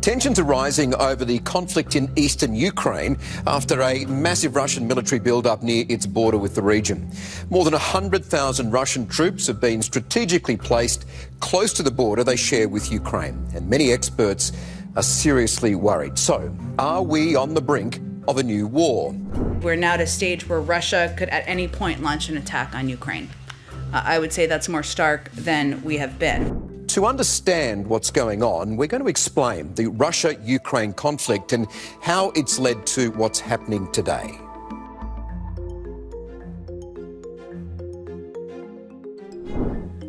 Tensions are rising over the conflict in eastern Ukraine after a massive Russian military build-up near its border with the region. More than 100,000 Russian troops have been strategically placed close to the border they share with Ukraine, and many experts are seriously worried. So, are we on the brink of a new war? We're now at a stage where Russia could at any point launch an attack on Ukraine. I would say that's more stark than we have been. To understand what's going on, we're going to explain the Russia-Ukraine conflict and how it's led to what's happening today.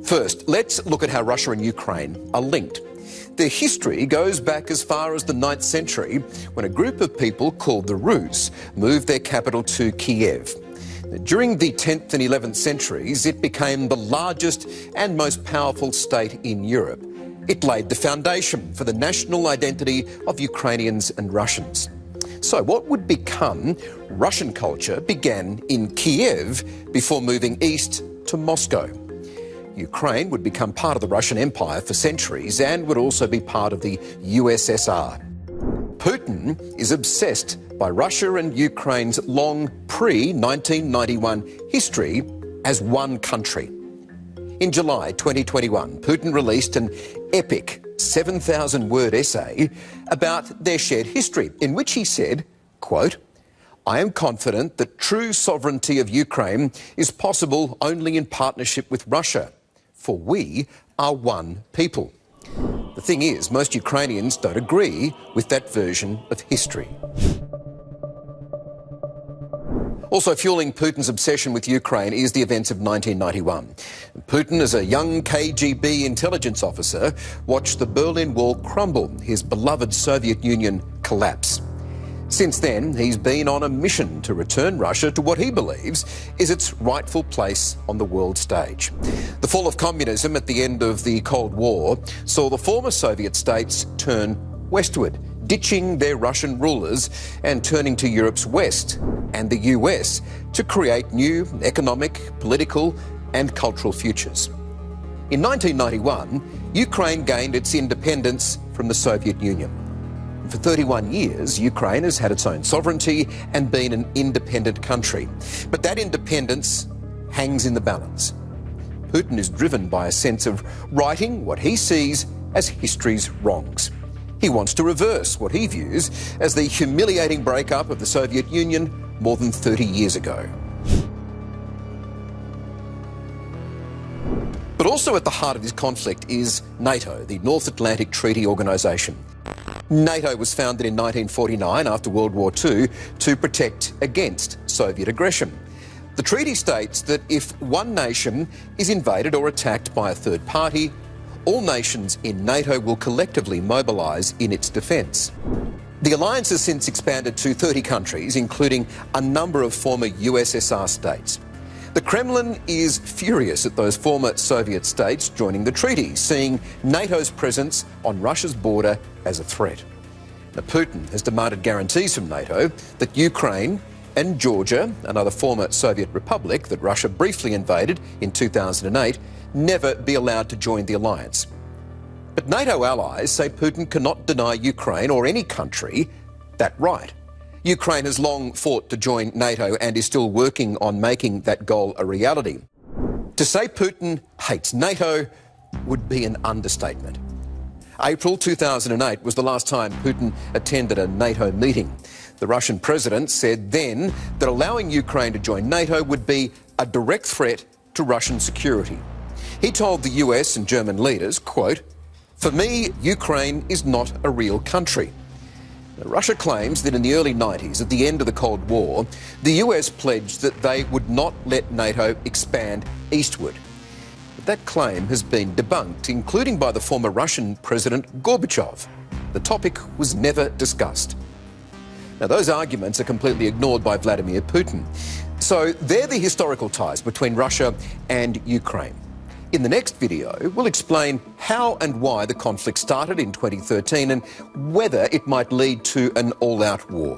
First, let's look at how Russia and Ukraine are linked. Their history goes back as far as the 9th century, when a group of people called the Rus moved their capital to Kiev. During the 10th and 11th centuries, it became the largest and most powerful state in Europe. It laid the foundation for the national identity of Ukrainians and Russians. So what would become Russian culture began in Kiev before moving east to Moscow. Ukraine would become part of the Russian Empire for centuries and would also be part of the USSR. Putin is obsessed by Russia and Ukraine's long pre-1991 history as one country. In July 2021, Putin released an epic 7,000-word essay about their shared history, in which he said, quote, "I am confident that true sovereignty of Ukraine is possible only in partnership with Russia, for we are one people." The thing is, most Ukrainians don't agree with that version of history. Also fueling Putin's obsession with Ukraine is the events of 1991. Putin, as a young KGB intelligence officer, watched the Berlin Wall crumble, his beloved Soviet Union collapse. Since then, he's been on a mission to return Russia to what he believes is its rightful place on the world stage. The fall of communism at the end of the Cold War saw the former Soviet states turn westward, ditching their Russian rulers and turning to Europe's west and the US to create new economic, political and cultural futures. In 1991, Ukraine gained its independence from the Soviet Union. For 31 years, Ukraine has had its own sovereignty and been an independent country. But that independence hangs in the balance. Putin is driven by a sense of righting what he sees as history's wrongs. He wants to reverse what he views as the humiliating breakup of the Soviet Union more than 30 years ago. But also at the heart of this conflict is NATO, the North Atlantic Treaty Organisation. NATO was founded in 1949 after World War II to protect against Soviet aggression. The treaty states that if one nation is invaded or attacked by a third party, all nations in NATO will collectively mobilise in its defence. The alliance has since expanded to 30 countries, including a number of former USSR states. The Kremlin is furious at those former Soviet states joining the treaty, seeing NATO's presence on Russia's border as a threat. Now, Putin has demanded guarantees from NATO that Ukraine and Georgia, another former Soviet republic that Russia briefly invaded in 2008, never be allowed to join the alliance. But NATO allies say Putin cannot deny Ukraine or any country that right. Ukraine has long fought to join NATO and is still working on making that goal a reality. To say Putin hates NATO would be an understatement. April 2008 was the last time Putin attended a NATO meeting. The Russian president said then that allowing Ukraine to join NATO would be a direct threat to Russian security. He told the US and German leaders, quote, "For me, Ukraine is not a real country." Now, Russia claims that in the early 90s, at the end of the Cold War, the US pledged that they would not let NATO expand eastward. But that claim has been debunked, including by the former Russian President Gorbachev. The topic was never discussed. Now, those arguments are completely ignored by Vladimir Putin. So they're the historical ties between Russia and Ukraine. In the next video, we'll explain how and why the conflict started in 2013 and whether it might lead to an all-out war.